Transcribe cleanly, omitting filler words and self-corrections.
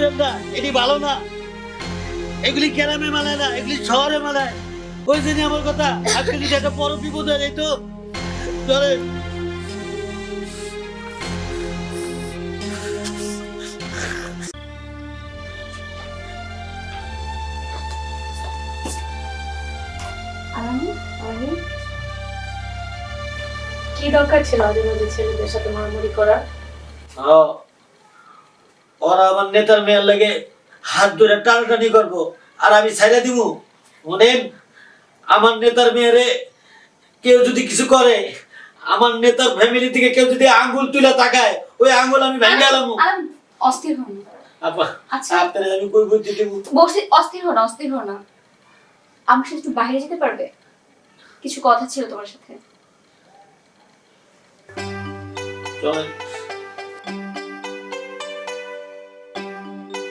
করেন না, এটি ভালো না। এগুলি গ্রামে মানায় না, এগুলি শহরে মানায়। ওই জন্য আমার কথা, আজকে যদি একটা বড় বিপদ হয়ে যেত, ধরেন কি দরকার ছিল আজ আমাদের ছেলেদের সাথে মারামারি করার? ওরা আমার নেতার মেয়ের লাগে হাত ধরে টানাটানি করবো, আর আমি ছাইড়া দিব? মনেন, আমার নেতার মেয়েরে কেউ যদি কিছু করে, আমার নেতার ফ্যামিলি থেকে কেউ যদি আঙ্গুল তুলে তাকায়, ওই আঙ্গুল আমি ভেঙে গেলাম। অস্থির হন। আচ্ছা আপনারা আমি কই বুঝতে দেব? অস্থির হন, অস্থির হন না। আমার সাথে একটু বাইরে যেতে পারবে? কিছু কথা ছিল তোমার সাথে। চলেন।